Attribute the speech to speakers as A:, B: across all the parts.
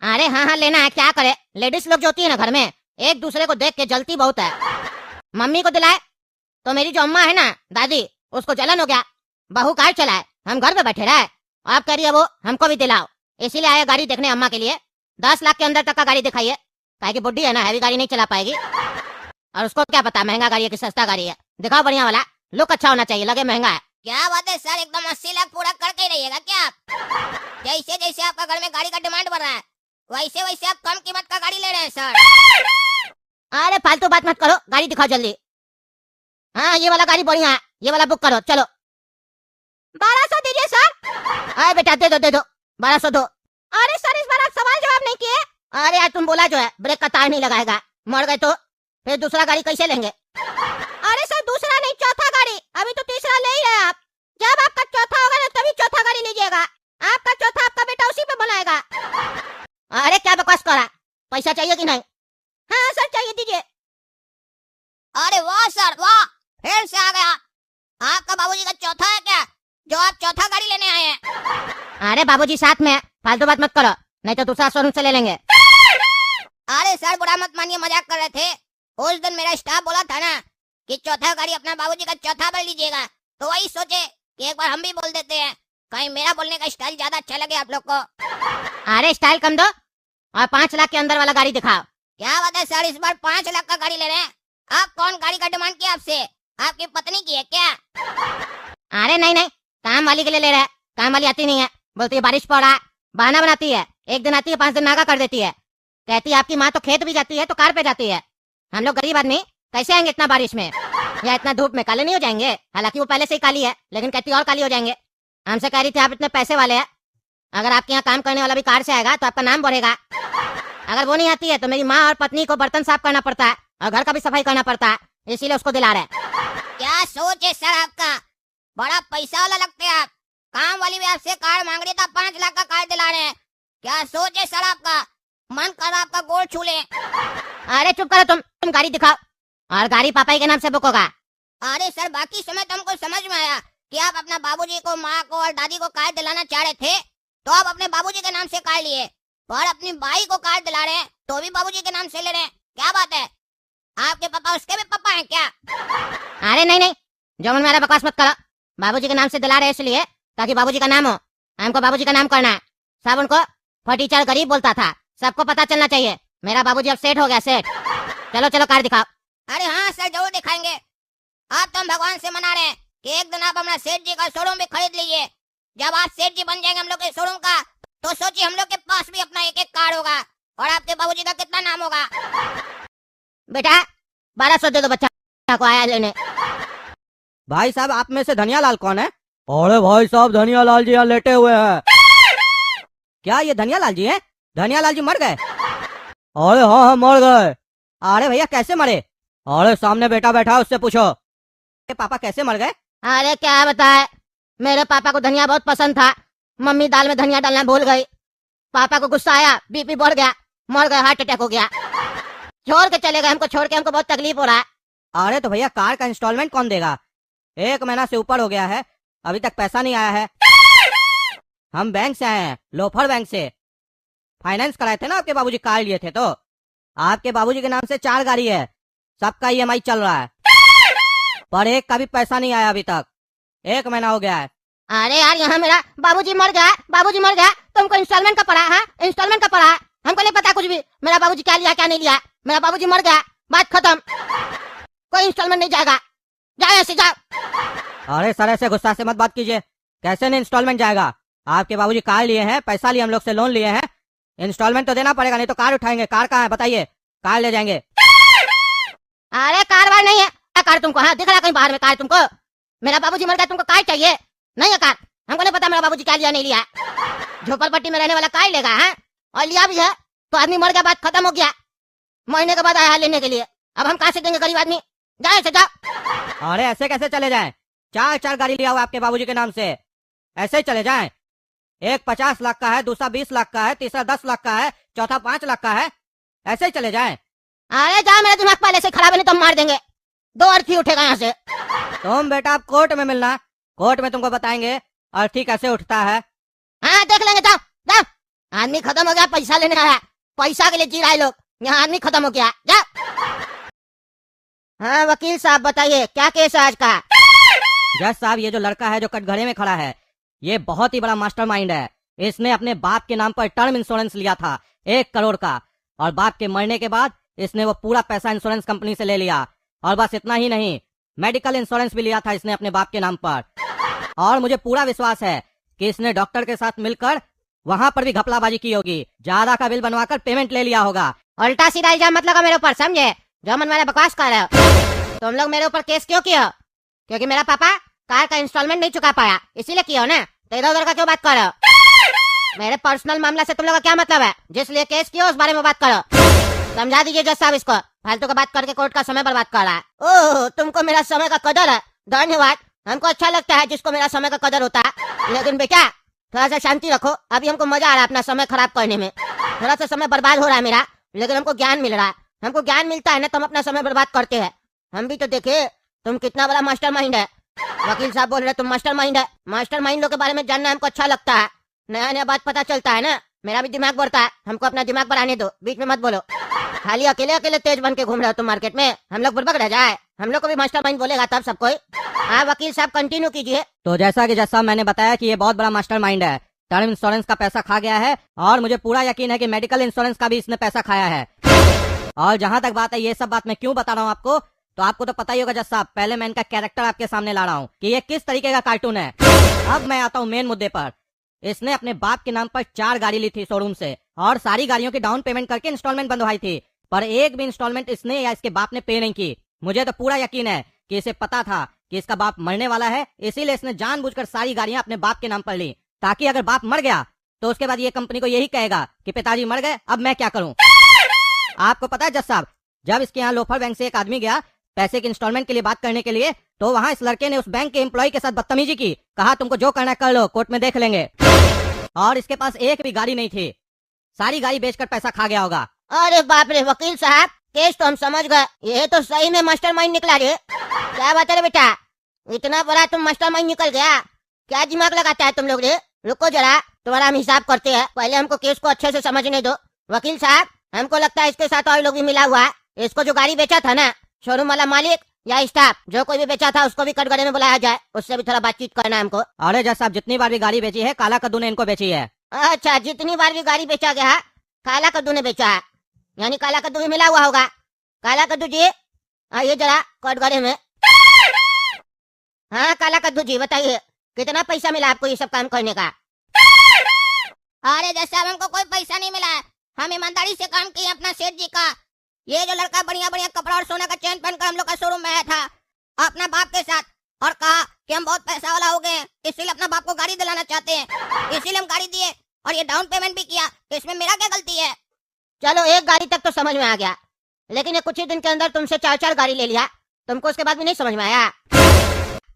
A: अरे हाँ हाँ लेना है, क्या करे, लेडीज लोग जो होती है ना घर में, एक दूसरे को देख के जलती बहुत है। मम्मी को दिलाए तो मेरी जो अम्मा है ना दादी, उसको जलन हो गया, बहू कार चलाए, हम घर पे बैठे रहे। आप कह रही है वो हमको भी दिलाओ, इसीलिए आया गाड़ी देखने अम्मा के लिए। 10 लाख के अंदर तक का गाड़ी दिखाइए, काहे की बुड्ढी है ना, हैवी गाड़ी नहीं चला पाएगी। और उसको क्या पता महंगा गाड़ी है कि सस्ता गाड़ी है। दिखाओ बढ़िया वाला, लुक अच्छा होना चाहिए, लगे महंगा है।
B: क्या बात है सर, एकदम 80 लाख पूरा करके ही रहिएगा क्या आप? जैसे जैसे आपका घर में गाड़ी का डिमांड बढ़ रहा है, वैसे वैसे आप कम कीमत का गाड़ी ले रहे हैं सर।
A: अरे फालतू बात मत करो, गाड़ी दिखाओ जल्दी। हाँ ये वाला गाड़ी बढ़िया है, ये वाला बुक करो चलो। 1200 दीजिए सर। अरे बेटा दे दो 1200 दो। अरे सर इस बार आप सवाल जवाब नहीं किए। अरे यार तुम बोला जो है ब्रेक का तार नहीं लगाएगा, मर गए तो फिर दूसरा गाड़ी कैसे लेंगे? अरे सर दूसरा नहीं, चौथा गाड़ी, अभी तो तीसरा ले ही रहे आप। जब आपका चौथा होगा ना तभी चौथा गाड़ी लीजिएगा, आपका चौथा आपका बेटा उसी पे बनाएगा। अरे क्या बकवास कर रहा, पैसा चाहिए कि नहीं? हाँ सर चाहिए, दीजिए।
B: अरे वाह सर वाह, फिर से आ गया। आपका बाबूजी का चौथा है क्या, जो आप चौथा गाड़ी लेने आए हैं?
A: अरे बाबूजी साथ में, फालतू बात मत करो, नहीं तो दूसरा शोरूम से ले लेंगे।
B: अरे सर बुरा मत मानिए, मजाक कर रहे थे। उस दिन मेरा स्टाफ बोला था ना कि चौथा गाड़ी अपना बाबूजी का चौथा बार लीजिएगा, तो वही सोचे कि एक बार हम भी बोल देते हैं, कहीं मेरा बोलने का स्टाइल ज्यादा अच्छा लगे आप लोग को।
A: अरे स्टाइल कम दो और 5 लाख के अंदर वाला गाड़ी दिखाओ।
B: क्या बात है सर, इस बार 5 लाख का गाड़ी ले रहे हैं? आप कौन गाड़ी का डिमांड किया आपसे, आपकी पत्नी की है क्या?
A: अरे नहीं, काम वाली के लिए ले रहे हैं। काम वाली आती नहीं है, बोलती है बारिश पड़ रहा है, बहाना बनाती है। एक दिन आती है 5 दिन नागा कर देती है, कहती है आपकी माँ तो खेत भी जाती है तो कार पे जाती है। हम लोग गरीब आदमी कैसे आएंगे इतना बारिश में या इतना धूप में, काले नहीं हो जाएंगे? हालांकि वो पहले से ही काली है, लेकिन कहती और काली हो जाएंगे। हमसे कह रही थी आप इतने पैसे वाले हैं, अगर आपके यहाँ काम करने वाला भी कार से आएगा तो आपका नाम बढ़ेगा। अगर वो नहीं आती है तो मेरी माँ और पत्नी को बर्तन साफ करना पड़ता है और घर का भी सफाई करना पड़ता है, इसीलिए उसको दिला रहे।
B: क्या सोच है सर आपका, बड़ा पैसा वाला लगते हैं आप। काम वाली भी आपसे कार मांग रही था, 5 लाख का कार दिला रहे हैं। क्या सोच है सर आपका, मन कर रहा आपका गोड़ छू ले।
A: अरे चुप करो तुम गाड़ी दिखाओ, और गाड़ी पापा ही के नाम से बुक होगा।
B: अरे सर बाकी समय तो हमको समझ में आया कि आप अपना बाबूजी को, माँ को और दादी को कार दिलाना चाह रहे थे, तो आप अपने बाबूजी के नाम से कार लिए, और अपनी बाई को कार दिला रहे हैं तो भी बाबूजी के नाम से ले रहे हैं। क्या बात है, आपके पापा उसके भी पापा हैं क्या?
A: अरे नहीं, जो मन मेरा बकवास मत करो। बाबूजी के नाम से दिला रहे इसलिए ताकि बाबूजी का नाम हो, हमको बाबूजी का नाम करना है। सब उनको फटीचर गरीब बोलता था, सबको पता चलना चाहिए मेरा बाबूजी अब सेठ हो गया, सेठ। चलो कार दिखाओ।
B: अरे हाँ सर जरूर दिखाएंगे। आप तो हम भगवान से मना रहे हैं कि एक दिन आप अपना सेठ जी का शोरूम भी खरीद लीजिए। जब आप सेठ जी बन जाएंगे हम लोग के शोरूम का, तो सोचिए हम लोग के पास भी अपना एक कार होगा और आपके बाबूजी का कितना नाम होगा।
A: बेटा 1200 दे दो, बच्चा को आया लेने।
C: भाई साहब आप में से धनिया लाल कौन है? अरे भाई साहब धनिया लाल जी यहाँ लेटे हुए हैं। क्या ये धनिया लाल जी हैं? धनिया लाल जी मर गए? अरे हाँ मर गए। अरे भैया कैसे मरे? अरे सामने बेटा बैठा उससे पूछो। पापा कैसे मर गए?
A: अरे क्या बताए, मेरे पापा को धनिया बहुत पसंद था, मम्मी दाल में धनिया डालना भूल गई, पापा को गुस्सा आया, बीपी बढ़ गया, मर गए, हार्ट अटैक हो गया। छोड़ के चले गए हमको, छोड़ के हमको बहुत तकलीफ हो रहा है।
C: अरे तो भैया कार का इंस्टॉलमेंट कौन देगा? 1 महीना से ऊपर हो गया है, अभी तक पैसा नहीं आया है। हम बैंक से आए हैं, लोफर बैंक से। फाइनेंस कराए थे ना आपके बाबूजी, कार लिए थे तो। आपके बाबूजी के नाम से 4 गाड़ी है, सबका ईएमआई चल रहा है, पर एक का भी पैसा नहीं आया अभी तक, 1 महीना हो गया है।
A: अरे यार यहाँ मेरा बाबूजी मर गया, तुमको इंस्टॉलमेंट का पड़ा है? इंस्टॉलमेंट का पड़ा है, हमको नहीं पता कुछ भी, मेरा बाबूजी क्या लिया क्या नहीं लिया, मेरा बाबूजी मर गया, बात खत्म, कोई इंस्टॉलमेंट नहीं जाएगा, जाओ ऐसे जाओ।
C: अरे सर ऐसे गुस्सा से मत बात कीजिए, कैसे नहीं इंस्टॉलमेंट जाएगा? आपके बाबूजी कार लिए हैं, पैसा लिए हम लोग से, लोन लिए हैं, इंस्टॉलमेंट तो देना पड़ेगा, नहीं तो कार उठाएंगे। कार कहाँ है बताइए, कार ले जाएंगे।
A: अरे कार वार नहीं है, कार तुमको हाँ दिख रहा कहीं बाहर में कार तुमको? मेरा बाबूजी मर गया, तुमको कार चाहिए? नहीं है कार, हमको नहीं पता मेरा बाबूजी क्या लिया नहीं लिया। झोपड़पट्टी में रहने वाला कार लेगा है, और लिया भी है तो आदमी मर गया, बात खत्म हो गया। महीने के बाद आया लेने के लिए, अब हम कहाँ से देंगे गरीब आदमी, जाए से जाओ।
C: अरे ऐसे कैसे चले जाएं? 4 गाड़ी लिया हुआ आपके बाबूजी के नाम से, ऐसे ही चले जाएं? एक 50 लाख का है, दूसरा 20 लाख का है, तीसरा 10 लाख का है, चौथा 5 लाख का है, ऐसे ही चले जाएं?
A: अरे जाओ, मेरा दिमाग पहले से खराब है, नहीं तो मार देंगे, 2 अर्थी उठेगा यहाँ से।
C: तुम बेटा आप कोर्ट में मिलना, कोर्ट में तुमको बताएंगे अर्थी कैसे उठता है।
A: हाँ देख लेंगे, जाओ जाओ, आदमी खत्म हो गया, पैसा लेने आया, पैसा के लिए जी रहा है लोग, यहाँ आदमी खत्म हो गया। जा। हाँ वकील साहब बताइए क्या केस है आज का?
C: जज साहब, ये जो लड़का है जो कटघरे में खड़ा है, ये बहुत ही बड़ा मास्टरमाइंड है। इसने अपने बाप के नाम पर टर्म इंश्योरेंस लिया था 1 करोड़ का, और बाप के मरने के बाद इसने वो पूरा पैसा इंश्योरेंस कंपनी से ले लिया। और बस इतना ही नहीं, मेडिकल इंश्योरेंस भी लिया था इसने अपने बाप के नाम पर। और मुझे पूरा विश्वास है कि इसने डॉक्टर के साथ मिलकर वहाँ पर भी घपलाबाजी की होगी, ज्यादा का बिल बनवाकर पेमेंट ले लिया होगा।
A: उल्टा सीधा इल्जाम मत लगा मेरे ऊपर, समझे? जो मन मेरा बकवास कर रहे हो। तुम लोग मेरे ऊपर केस क्यों किए हो? क्योंकि मेरा पापा कार का इंस्टॉलमेंट नहीं चुका पाया, इसीलिए किया हो ना? तो इधर उधर का क्यों बात कर रहे हो? मेरे पर्सनल मामला से तुम लोग का क्या मतलब है? जिस लिए केस किया उस बारे में बात करो। समझा दीजिए जज साहब इसको, फालतू का बात करके कोर्ट का समय बर्बाद कर रहा है। ओह, तुमको मेरा समय का कदर है, धन्यवाद। हमको अच्छा लगता है जिसको मेरा समय का कदर होता है। लेकिन बेटा थोड़ा सा शांति रखो, अभी हमको मजा आ रहा है अपना समय खराब करने में। थोड़ा सा समय बर्बाद हो रहा है मेरा, लेकिन हमको ज्ञान मिल रहा है। हमको ज्ञान मिलता है ना तो हम अपना समय बर्बाद करते हैं। हम भी तो देखे तुम कितना बड़ा मास्टरमाइंड है। वकील साहब बोल रहे तुम मास्टरमाइंड है। मास्टरमाइंड लोग के बारे में जानना हमको अच्छा लगता है, नया नया बात पता चलता है ना, मेरा भी दिमाग बढ़ता है। हमको अपना दिमाग बढ़ाने दो, बीच में मत बोलो। खाली अकेले अकेले तेज बन के घूम रहे हो तुम मार्केट में, हम लोग बुड़बक रह जाए। हम लोग को भी मास्टरमाइंड बोलेगा तब सब कोई। हाँ वकील साहब कंटिन्यू कीजिए।
C: तो जैसा कि जज साहब मैंने बताया कि ये बहुत बड़ा मास्टरमाइंड है, टर्म इंश्योरेंस का पैसा खा गया है, और मुझे पूरा यकीन है कि मेडिकल इंश्योरेंस का भी इसने पैसा खाया है। और जहां तक बात है, ये सब बात मैं क्यों बता रहा हूँ आपको, तो आपको तो पता ही होगा जज साहब। पहले मैं इनका कैरेक्टर आपके सामने ला रहा हूँ कि ये किस तरीके का कार्टून है। अब मैं आता हूँ मेन मुद्दे पर। इसने अपने बाप के नाम पर 4 गाड़ी ली थी शोरूम से, और सारी गाड़ियों की डाउन पेमेंट करके इंस्टॉलमेंट बंधवाई थी, पर एक भी इंस्टॉलमेंट इसने या इसके बाप ने पे नहीं की। मुझे तो पूरा यकीन है कि इसे पता था कि इसका बाप मरने वाला है, इसीलिए इसने जानबूझकर सारी गाड़ियां अपने बाप के नाम पर ली, ताकि अगर बाप मर गया तो उसके बाद ये कंपनी को यही कहेगा कि पिताजी मर गए, अब मैं क्या करूं। आपको पता है जज साहब, जब इसके यहाँ लोफर बैंक से एक आदमी गया पैसे की इंस्टॉलमेंट के लिए बात करने के लिए, तो वहाँ इस लड़के ने उस बैंक के एम्प्लॉय के साथ बदतमीजी की, कहा तुमको जो करना है कर लो, कोर्ट में देख लेंगे। और इसके पास एक भी गाड़ी नहीं थी, सारी गाड़ी बेचकर पैसा खा गया होगा।
A: अरे बाप रे वकील साहब, केस तो हम समझ गए, ये तो सही में मास्टरमाइंड निकला रे। क्या बात है रे बेटा, इतना बड़ा तुम मास्टरमाइंड निकल गया, क्या दिमाग लगाता है तुम लोग रे? रुको जरा, तुम्हारा हम हिसाब करते हैं, पहले हमको केस को अच्छे से समझने दो। वकील साहब, हमको लगता है इसके साथ और लोग भी मिला हुआ है। इसको जो गाड़ी बेचा था ना, शोरूम वाला मालिक या स्टाफ, जो कोई भी बेचा था उसको भी कटघरे में बुलाया जाए, उससे भी थोड़ा बातचीत करना है हमको।
C: अरे जज साहब, जितनी बार भी गाड़ी बेची है काला कद्दू ने इनको बेची है।
A: अच्छा, जितनी बार भी गाड़ी बेचा गया है काला कद्दू ने बेचा है, यानी काला कद्दू भी मिला हुआ होगा। काला कद्दू जी आइए जरा कटघरे में। हाँ काला कद्दू जी बताइए, कितना पैसा मिला आपको ये सब काम करने का?
B: अरे जज साहब, हमको कोई पैसा नहीं मिला है, हम ईमानदारी से काम किए अपना सेठ जी का। ये जो लड़का बढ़िया बढ़िया कपड़ा और सोना का चेन पहनकर हम लोग का शोरूम में आया था अपना बाप के साथ, और कहा कि हम बहुत पैसा वाला हो गए, इसलिए अपना बाप को गाड़ी दिलाना चाहते हैं, इसीलिए हम गाड़ी दिए और ये डाउन पेमेंट भी किया। तो इसमें मेरा क्या गलती है?
A: चलो एक गाड़ी तक तो समझ में आ गया, लेकिन ये कुछ ही दिन के अंदर तुमसे 4-4 गाड़ी ले लिया, तुमको उसके बाद भी नहीं समझ में आया?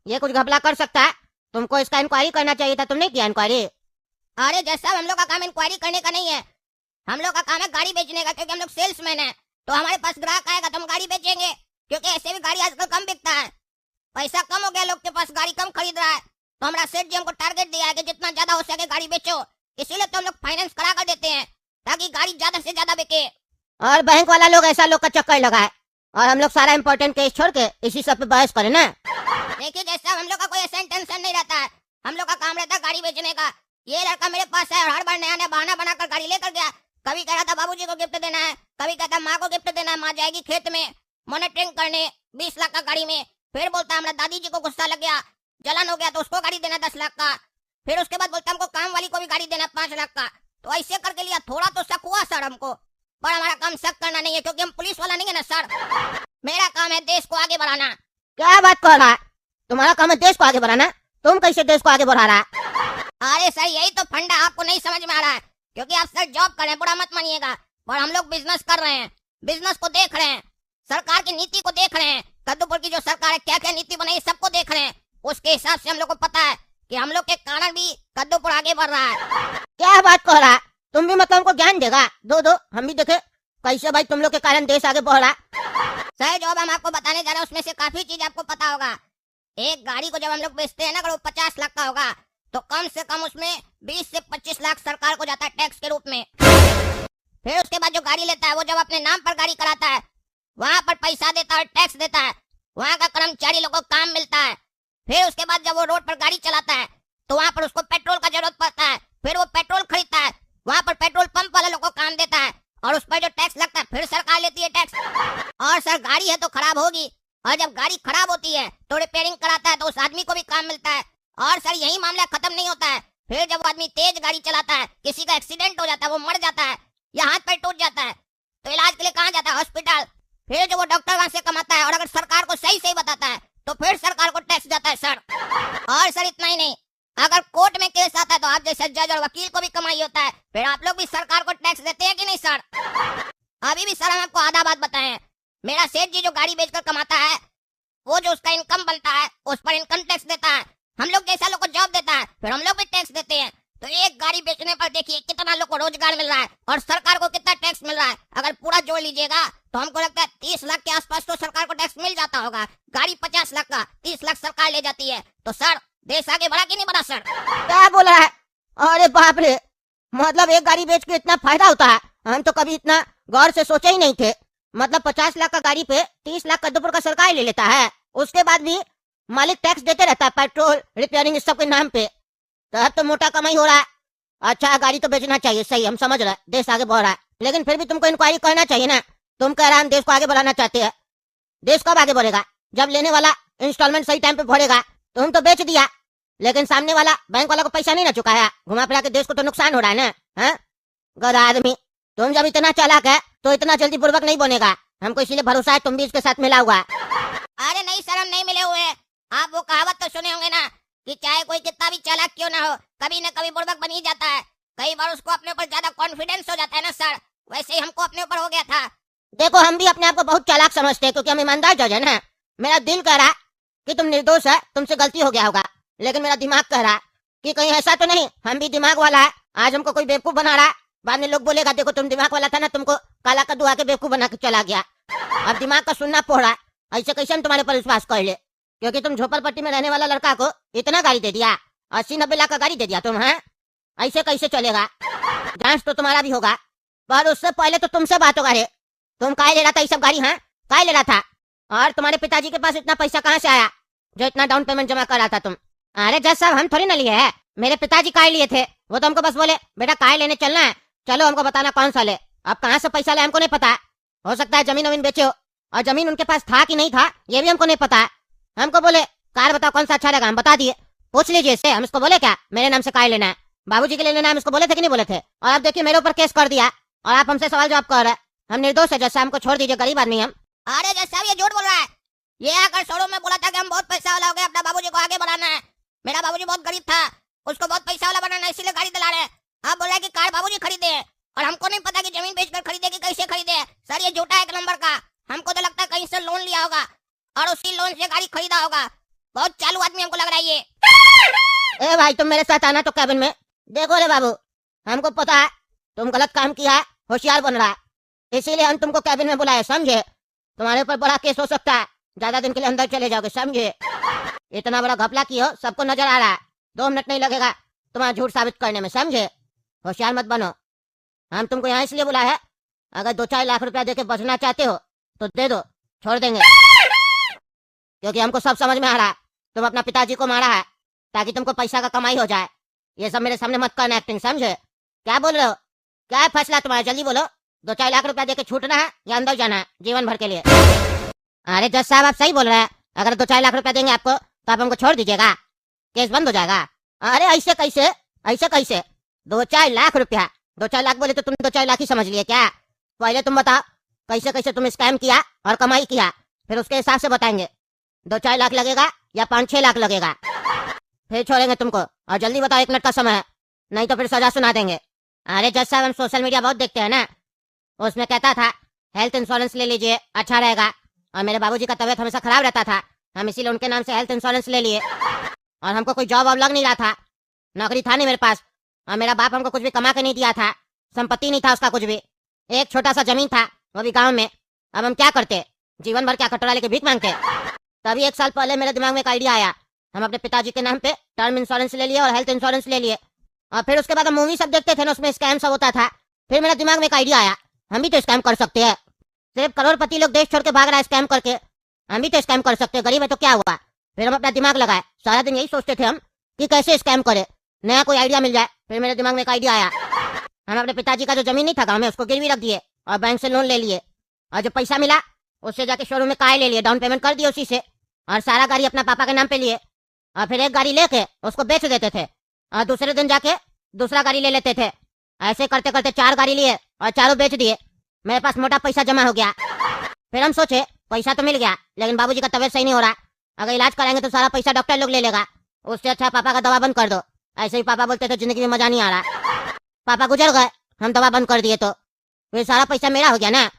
A: ये कुछ घपला कर सकता है, तुमको इसका इंक्वायरी करना चाहिए था, तुमने किया इंक्वायरी?
B: अरे जज साहब, हम लोग का काम इंक्वायरी करने का नहीं है, हम लोग का काम है गाड़ी बेचने का, क्योंकि हम लोग सेल्समैन है। तो हमारे पास ग्राहक आएगा तो हम गाड़ी बेचेंगे, क्योंकि ऐसे भी गाड़ी आजकल कम बिकता है, पैसा कम हो गया, लोग के पास गाड़ी कम खरीद रहा है। तो हमारा सेठ जी हमको टारगेट दिया है कि जितना ज्यादा हो सके गाड़ी बेचो, इसीलिए तो हम लोग फाइनेंस करा कर देते हैं ताकि गाड़ी ज्यादा से ज्यादा बिके।
A: और बैंक वाला लोग ऐसा लोग का चक्कर लगाए, और हम लोग सारा इम्पोर्टेंट केस छोड़ के इसी सब पे बहस करें ना।
B: देखिए जैसा हम लोग का कोई ऐसा टेंशन नहीं रहता है, हम लोग का काम रहता है गाड़ी बेचने का। ये लड़का मेरे पास है और हर बार नया नया बहाना बनाकर गाड़ी लेकर गया, कभी कह रहा था बाबूजी को गिफ्ट देना है, कभी कहता माँ को गिफ्ट देना है, माँ जाएगी खेत में मॉनिटरिंग करने 20 लाख का गाड़ी में, फिर बोलता हमारा दादी जी को गुस्सा लग गया, जलन हो गया तो उसको गाड़ी देना 10 लाख का, फिर उसके बाद बोलता हमको काम वाली को भी गाड़ी देना 5 लाख का। तो ऐसे करके लिया, थोड़ा तो शक हुआ सर हमको, पर हमारा काम शक करना नहीं है, क्योंकि हम पुलिस वाला नहीं है ना सर, मेरा काम है देश को आगे बढ़ाना।
A: क्या बात कर रहा है, तुम्हारा काम है देश को आगे बढ़ाना, तुम कैसे देश को आगे बढ़ा रहा है?
B: अरे सर यही तो फंडा आपको नहीं समझ में आ रहा है, क्योंकि आप सर जॉब कर रहे हैं, बुरा मत मानिएगा, पर हम लोग बिजनेस कर रहे हैं, बिजनेस को देख रहे हैं, सरकार की नीति को देख रहे हैं, कद्दूपुर की जो सरकार है क्या क्या नीति बनाई सबको देख रहे हैं, उसके हिसाब से हम लोग को पता है कि हम लोग के कारण भी कद्दूपुर आगे बढ़ रहा है।
A: क्या बात कर रहा है, तुम भी मतलब हमको ज्ञान देगा? दो हम भी देखे कैसे भाई तुम लोग के कारण देश आगे बढ़ रहा।
B: सर जो अब हम आपको बताने जा रहे हैं उसमें से काफी चीज आपको पता होगा। एक गाड़ी को जब हम लोग बेचते हैं ना, अगर वो 50 लाख का होगा तो कम से कम उसमें 20 से 25 लाख सरकार को जाता है टैक्स के रूप में। फिर उसके बाद जो गाड़ी लेता है वो जब अपने नाम पर गाड़ी कराता है वहाँ पर पैसा देता है, टैक्स देता है, वहाँ का कर्मचारी लोगों को काम मिलता है। फिर उसके बाद जब वो रोड पर गाड़ी चलाता है तो वहाँ पर उसको पेट्रोल का जरूरत पड़ता है, फिर वो पेट्रोल खरीदता है, वहाँ पर पेट्रोल पंप वाले लोगों को काम देता है और उस पर जो टैक्स लगता है फिर सरकार लेती है टैक्स। और सर गाड़ी है तो खराब होगी, और जब गाड़ी खराब होती है तो रिपेयरिंग कराता है तो उस आदमी को भी काम मिलता है। और सर यही मामला खत्म नहीं होता है, फिर जब आदमी तेज गाड़ी चलाता है, किसी का एक्सीडेंट हो जाता है, वो मर जाता है या हाथ पैर टूट जाता है तो इलाज के लिए कहाँ जाता है? हॉस्पिटल। फिर जो वो डॉक्टर वहां से कमाता है और अगर सरकार को सही सही बताता है तो फिर सरकार को टैक्स जाता है सर। और सर इतना ही नहीं, अगर कोर्ट में केस आता है तो आप जैसे जज और वकील को भी कमाई होता है, फिर आप लोग भी सरकार को टैक्स देते हैं कि नहीं सर? अभी भी सर हम आपको आधा बात बताएं, मेरा सेठ जी जो गाड़ी बेचकर कमाता है वो जो उसका इनकम बनता है उस पर इनकम टैक्स देता है। हम लोग जैसा लोग को जॉब देता है फिर हम लोग भी टैक्स देते हैं। तो एक गाड़ी बेचने पर देखिए कितना लोग को रोजगार मिल रहा है और सरकार को कितना टैक्स मिल रहा है। अगर पूरा जोड़ लीजिएगा तो हमको लगता है 30 लाख के आसपास तो सरकार को टैक्स मिल जाता होगा। गाड़ी 50 लाख का 30 लाख सरकार ले जाती है, तो सर देश आगे बढ़ा कि नहीं बढ़ा सर?
A: क्या बोल रहा है? अरे बाप रे, मतलब एक गाड़ी बेच के इतना फायदा होता है? हम तो कभी इतना गौर से सोचे ही नहीं थे। मतलब 50 लाख का गाड़ी पे 30 लाख कद्दूपुर का सरकार ले लेता है, उसके बाद भी मालिक टैक्स देते रहता है पेट्रोल रिपेयरिंग इस सब के नाम पे। तो अब तो मोटा कमाई हो रहा है। अच्छा गाड़ी तो बेचना चाहिए, सही हम समझ रहे हैं, देश आगे बढ़ रहा है, लेकिन फिर भी तुमको इंक्वायरी करना चाहिए ना। तुम कह रहे हैं हम देश को आगे बढ़ाना चाहते हैं, देश कब आगे बढ़ेगा? जब लेने वाला इंस्टॉलमेंट सही टाइम पे भरेगा। तुम तो बेच दिया लेकिन सामने वाला बैंक वाला को पैसा नहीं ना चुकाया, घुमा फिरा के देश को तो नुकसान हो रहा है ना। हाँ गधा आदमी, तुम जब इतना चालाक है तो इतना जल्दी बुर्बक नहीं बनेगा। हमको इसीलिए भरोसा है तुम भी इसके साथ मिला हुआ है।
B: अरे नहीं सर हम नहीं मिले हुए हैं। आप वो कहावत तो सुने होंगे ना कि चाहे कोई कितना भी चालाक क्यों ना हो कभी न कभी बुर्बक बन ही जाता है। कई बार उसको अपने ऊपर ज्यादा कॉन्फिडेंस हो जाता है ना सर, वैसे ही हमको अपने ऊपर हो गया था।
A: देखो हम भी अपने आप को बहुत चालाक समझते हैं क्योंकि हम ईमानदार जज है ना। मेरा दिल कह रहा कि तुम निर्दोष है, तुमसे गलती हो गया होगा, लेकिन मेरा दिमाग कह रहा कि कहीं ऐसा तो नहीं हम भी दिमाग वाला है, आज हमको कोई बेवकूफ बना रहा है, बाद में लोग बोलेगा देखो तुम दिमाग वाला था ना, तुमको काला कद्दू आके बेवकूफ बना के चला गया। अब दिमाग का सुनना पड़ रहा है, ऐसे कैसे हम तुम्हारे पर विश्वास कर ले? क्योंकि तुम झोपड़पट्टी में रहने वाला लड़का को इतना गाड़ी दे दिया, 80-90 लाख का गाड़ी दे दिया तुम। हैं ऐसे कैसे चलेगा? जांच तो तुम्हारा भी होगा, पर उससे पहले तो तुमसे बात होगा। रे तुम काय ले रहा था ये सब गाड़ी? हाँ काय ले रहा था? और तुम्हारे पिताजी के पास इतना पैसा कहाँ से आया जो इतना डाउन पेमेंट जमा कर रहा था तुम? अरे जज साहब हम थोड़ी ना लिए है, मेरे पिताजी काय लिए थे, वो तो हमको बस बोले बेटा काय लेने चलना है, चलो हमको बताना कौन सा ले। अब कहाँ से पैसा ले हमको नहीं पता, हो सकता है जमीन वमीन बेचे हो, और जमीन उनके पास था कि नहीं था ये भी हमको नहीं पता है। हमको बोले कार बताओ कौन सा अच्छा लगा, हम बता दिए, पूछ लीजिए इससे। हम इसको बोले क्या मेरे नाम से कार लेना है, बाबूजी के लिए लेना है, हम इसको बोले थे कि नहीं बोले थे? और आप देखिए मेरे ऊपर केस कर दिया और आप हमसे सवाल जवाब कर रहे हैं। हम निर्दोष है जज साहब, हमको छोड़ दीजिए, गरीब आदमी हम।
B: अरे जज साहब ये झूठ बोल रहा है। ये आकर शोरूम में बोला था कि हम बहुत पैसा वाला हो गए, अपना बाबूजी को आगे बढ़ाना है। मेरा बाबूजी बहुत गरीब था, उसको बहुत पैसा वाला बनाना है, इसीलिए गाड़ी दिला रहे हैं। आप बोल रहे हैं कि कार बाबूजी खरीदे हैं और हमको नहीं पता कि जमीन बेचकर खरीदे कि कैसे खरीदे हैं। सर ये झूठा है एक नंबर का। हमको तो लगता है कहीं से लोन लिया होगा और उसी लोन से गाड़ी खरीदा होगा। बहुत चालू आदमी हमको लग रहा है ये।
A: ए भाई तुम मेरे साथ आना तो कैबिन में। देखो रे बाबू हमको पता है तुम गलत काम किया है, होशियार बन रहा है, इसीलिए हम तुमको कैबिन में बुलाए, समझे? तुम्हारे ऊपर बड़ा केस हो सकता है, ज्यादा दिन के लिए अंदर चले जाओगे, समझे? इतना बड़ा घपला की हो सबको नजर आ रहा है, 2 मिनट नहीं लगेगा तुम्हारा झूठ साबित करने में, समझे? होशियार मत बनो। हम तुमको यहाँ इसलिए बुलाए है, अगर 2-4 लाख रुपया देके बचना चाहते हो तो दे दो, छोड़ देंगे, क्योंकि हमको सब समझ में आ रहा है तुम अपना पिताजी को मारा है ताकि तुमको पैसा का कमाई हो जाए। ये सब मेरे सामने मत करना एक्टिंग, समझे? क्या बोल रहे हो? क्या है फैसला तुम्हारा? जल्दी बोलो, 2-4 लाख रुपया देके छूटना है या अंदर जाना है जीवन भर के लिए? अरे जज साहब आप सही बोल रहे हैं, अगर 2-4 लाख रुपया देंगे आपको तो आप हमको छोड़ दीजिएगा, केस बंद हो जाएगा। अरे ऐसे कैसे, ऐसे कैसे? 2-4 लाख रुपया, 2-4 लाख बोले तो तुम 2-4 लाख ही समझ लिए क्या? पहले तुम बताओ कैसे कैसे तुम स्कैम किया और कमाई किया, फिर उसके हिसाब से बताएंगे 2-4 लाख लगेगा या 5-6 लाख लगेगा, फिर छोड़ेंगे तुमको। और जल्दी बताओ, 1 मिनट का समय है, नहीं तो फिर सजा सुना देंगे। अरे जज साहब हम सोशल मीडिया बहुत देखते हैं ना, उसमें कहता था हेल्थ इंश्योरेंस ले लीजिए अच्छा रहेगा, और मेरे बाबूजी का तबीयत हमेशा खराब रहता था, हम इसीलिए उनके नाम से हेल्थ इंश्योरेंस ले लिए। और हमको कोई जॉब वॉब लग नहीं रहा था, नौकरी था नहीं मेरे पास, और मेरा बाप हमको कुछ भी कमा के नहीं दिया था, संपत्ति नहीं था उसका कुछ भी, एक छोटा सा जमीन था वो भी गाँव में। अब हम क्या करते, जीवन भर क्या कटोरा लेके भीख मांगते? तभी 1 साल पहले मेरे दिमाग में एक आइडिया आया हम अपने पिताजी के नाम पे टर्म इंश्योरेंस ले लिए और हेल्थ इंश्योरेंस ले लिए। और फिर उसके बाद हम मूवी सब देखते थे ना, उसमें स्कैम सब होता था। फिर मेरे दिमाग में एक आइडिया आया, हम भी तो स्कैम कर सकते हैं। सिर्फ करोड़पति लोग देश छोड़ के भाग रहा है स्कैम करके, हम भी तो स्कैम कर सकते हैं। गरीब है तो क्या हुआ। फिर हम अपना दिमाग लगाए, सारा दिन यही सोचते थे हम कि कैसे स्कैम करे, नया कोई आइडिया मिल जाए। फिर मेरे दिमाग में एक आइडिया आया, हम अपने पिताजी का जो जमीन नहीं था गाँव में, उसको गिरवी रख दिए और बैंक से लोन ले लिए। और जो पैसा मिला उससे जाके शोरूम में कार ले लिए, डाउन पेमेंट कर दिए उसी से। और सारा गाड़ी अपना पापा के नाम पे लिए। और फिर एक गाड़ी लेके उसको बेच देते थे और दूसरे दिन जाके दूसरा गाड़ी ले लेते थे। ऐसे करते करते 4 गाड़ी लिए और चारों बेच दिए। मेरे पास मोटा पैसा जमा हो गया। फिर हम सोचे पैसा तो मिल गया, लेकिन बाबूजी का तबीयत सही नहीं हो रहा, अगर इलाज कराएंगे तो सारा पैसा डॉक्टर लोग ले लेगा, उससे अच्छा पापा का दवा बंद कर दो। ऐसे ही पापा बोलते थे जिंदगी में मजा नहीं आ रहा। पापा गुजर गए, हम दवा बंद कर दिए तो फिर सारा पैसा मेरा हो गया ना।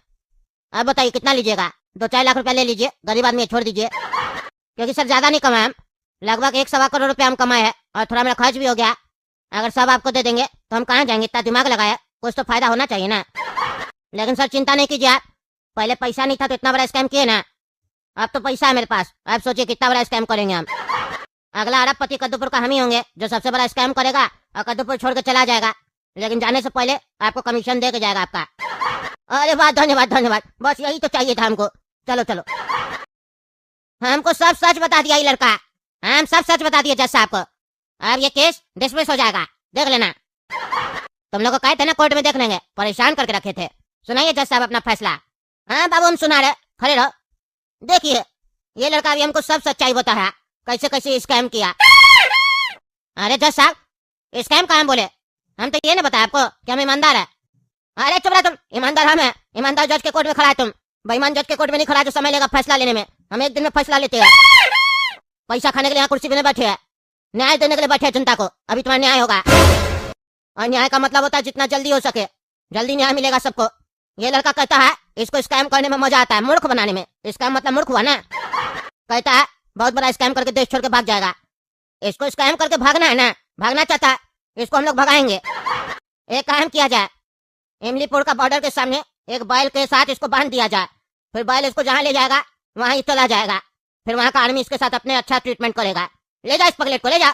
A: अब बताइए कितना लीजिएगा? 2-4 लाख रुपया ले लीजिए, गरीब आदमी छोड़ दीजिए। क्योंकि सर ज्यादा नहीं कमाए हम, लगभग 1-1.25 करोड़ रुपया हम कमाए हैं और थोड़ा मेरा खर्च भी हो गया। अगर सब आपको दे देंगे तो हम कहाँ जाएंगे? इतना दिमाग लगाया, कुछ तो फायदा होना चाहिए ना। लेकिन सर चिंता नहीं कीजिए आप, पहले पैसा नहीं था तो इतना बड़ा स्कैम किए ना, अब तो पैसा है मेरे पास। अब सोचिए कितना बड़ा स्कैम करेंगे हम। अगला अरबपति कद्दूपुर का हम ही होंगे जो सबसे बड़ा स्कैम करेगा और कद्दूपुर छोड़ के चला जाएगा, लेकिन जाने से पहले आपको कमीशन दे के जाएगा आपका। अरे वाह, धन्यवाद धन्यवाद, बस यही तो चाहिए था हमको। चलो चलो, हमको सब सच बता दिया ये लड़का, हम सब सच बता दिए जज साहब को। अब ये केस डिसमिस हो जाएगा, देख लेना। तुम लोग को कहे थे ना कोर्ट में देख लेंगे, परेशान करके रखे थे। सुनाइए जज साहब अपना फैसला। हाँ बाबू हम सुना रहे, खड़े रहो। देखिए ये लड़का अभी हमको सब सच्चाई बता है, कैसे कैसे स्कैम किया। अरे जज साहब स्कैम कहाँ बोले, हम तो ये नहीं बताया आपको कि हम ईमानदार है। अरे चुप रहा तुम, ईमानदार हम है, ईमानदार जज के कोर्ट में खड़ा है तुम। बेईमान जज के कोर्ट में नहीं खड़ा जो समय लेगा फैसला लेने में, हम 1 दिन में फैसला लेते हैं। पैसा खाने के लिए यहाँ कुर्सी पे बैठे हैं, न्याय देने के लिए बैठे हैं जनता को। अभी तुम्हारा न्याय होगा, और न्याय का मतलब होता है जितना जल्दी हो सके जल्दी न्याय मिलेगा सबको। ये लड़का कहता है इसको स्कैम करने में मजा आता है, मूर्ख बनाने में। स्कैम मतलब मूर्ख हुआ ना। कहता है बहुत बड़ा स्कैम करके देश छोड़ के भाग जाएगा। इसको स्कैम करके भागना है ना, भागना चाहता है, इसको हम लोग भगाएंगे। एक काम किया जाए, इमलीपुर का बॉर्डर के सामने एक बैल के साथ इसको बांध दिया जाए, फिर बैल इसको जहाँ ले जाएगा वहाँ ही चला जाएगा, फिर वहाँ का आर्मी इसके साथ अपने अच्छा ट्रीटमेंट करेगा। ले जाओ इस पगलेट को, ले जाओ।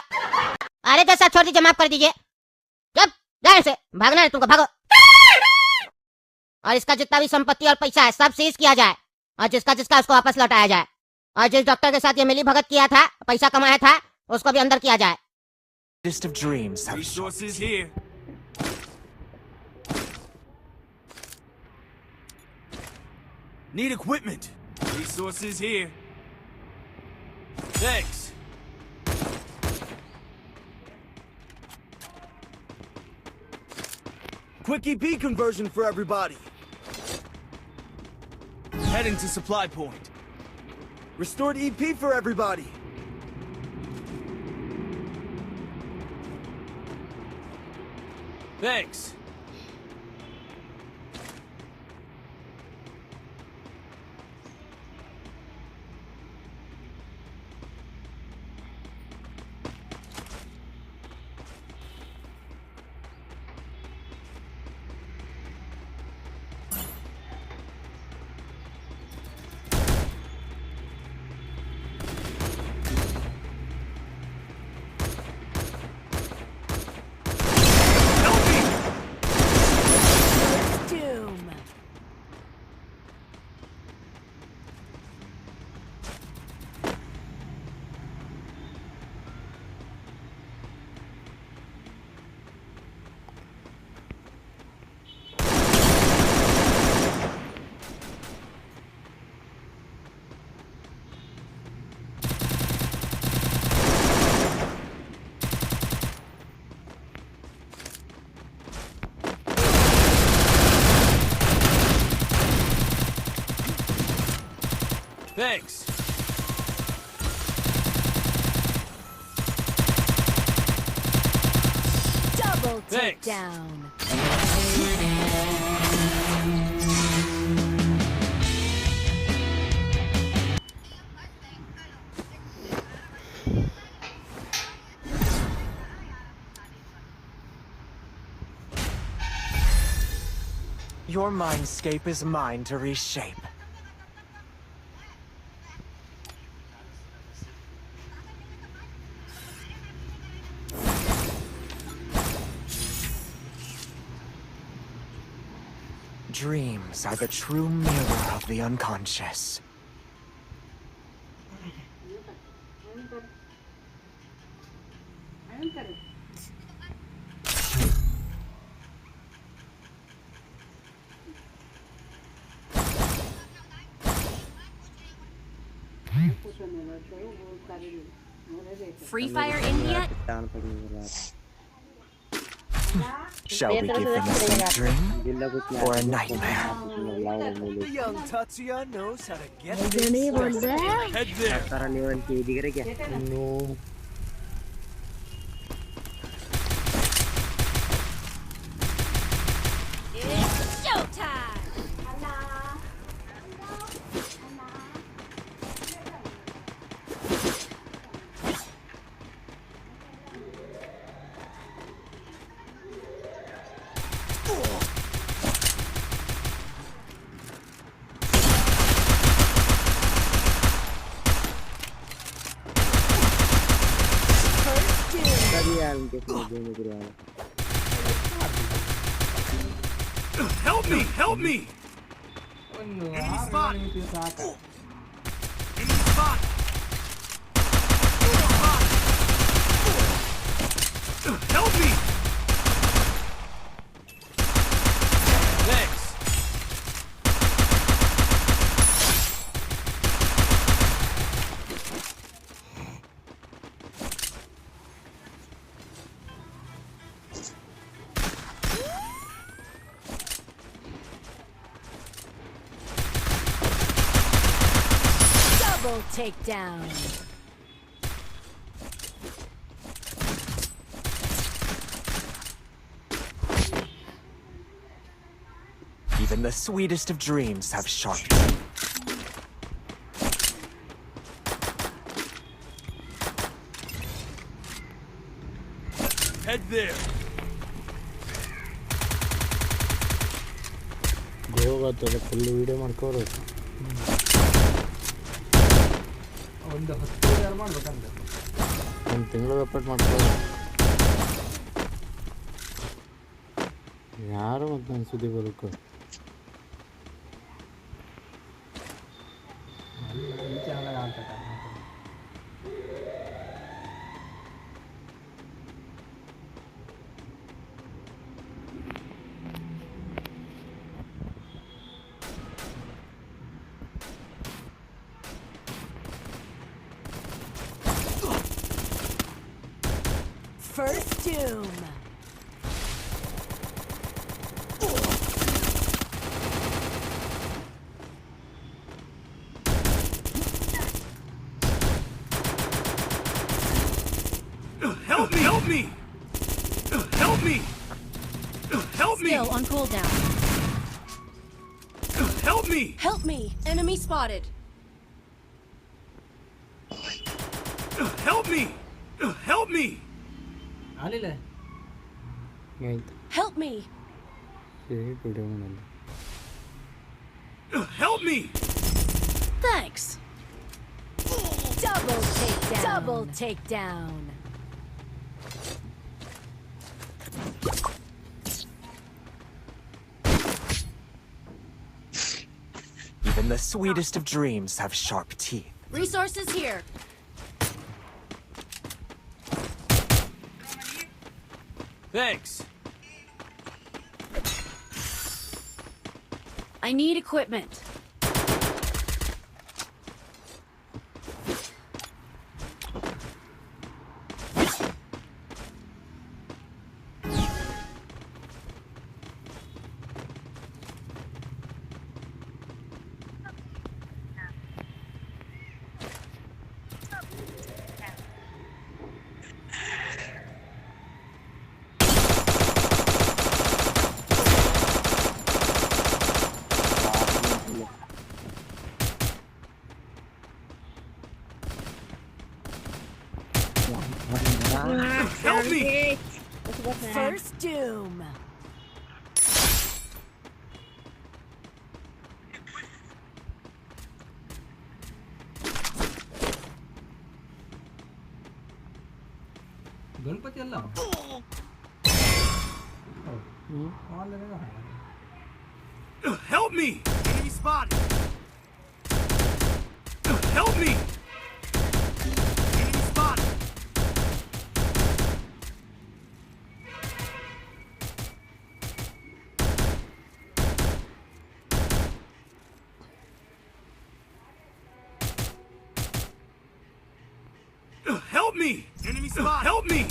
A: अरे जैसा छोड़ दीजिए, माफ कर दीजिए, जब जाए से भागना है तुमको, भागो। और इसका जितना भी संपत्ति और पैसा है सब सीज किया जाए, और जिसका जिसका उसको वापस लौटाया जाए। और जिस डॉक्टर के साथ ये मिली भगत किया था, पैसा कमाया था, उसको भी अंदर किया जाए।
D: List of dreams.
E: Resources here. Need equipment. Resources here. Thanks. Quick EP conversion for everybody. Heading to supply point. Restored EP for everybody. Thanks. Thanks.
F: Double
E: Thanks.
F: takedown.
D: Your mindscape is mine to reshape. Dreams are the true mirror of the unconscious.
F: Free Fire India?
D: Shall we give them a sweet dream or a nightmare?
E: The young Tatsuya knows how to get
G: नहीं
E: things
G: बोल
E: started.
G: रहा
E: Head there.
H: Tara level की दिख रही क्या
F: It's showtime!
H: तभी यार उनके साथ जो मुझे रहा
E: Help me! Help me! Enemy spot! Enemy spot! Help me! Thanks.
F: Double takedown!
D: Even the sweetest of dreams have sharp teeth.
E: Head there.
H: ಗೋವಾಗತ್ತಲ್ಲ ಫುಲ್ ವಿಡಿಯೋ ಮಾಡ್ಕೋರು
I: ಒಂದು 10 ಯಾರು ಮಾಡ್ಬೇಕಂದ್ರೆ
H: ಒಂದು ತಿಂಗಳು ಅಪ್ಡೇಟ್ ಮಾಡ್ಕೋರು ಯಾರು ಮತ್ತು ನನ್ನ ಸುದ್ದಿ ಬರಬೇಕು
I: ಈ ಚಾನಲ್ ಆಗ್ತದೆ
F: First Doom!
E: Help me! Help me! Help me! Help me!
F: Skill on cooldown.
E: Help me!
F: Help me! Enemy spotted.
E: Help me! Help me!
I: ಆಲಿಲ್ಲ
H: ಆಯ್ತು
F: Help me!
H: ವಿಡಿಯೋ ಮಾಡಲ್ಲ
E: Help me!
F: Thanks! Double takedown! Double takedown!
D: Even the sweetest of dreams have sharp teeth.
F: Resources here!
E: Thanks.
F: I need equipment.
E: Help me!
F: First Doom!
I: Ganapati ಅಲ್ಲ
E: Help me! Enemy spotted! Help me! Enemy spotted! Help me! Enemy spotted! Help me!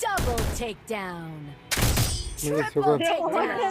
F: Double takedown.
H: मुझे
F: Triple
H: सुबह
F: takedown.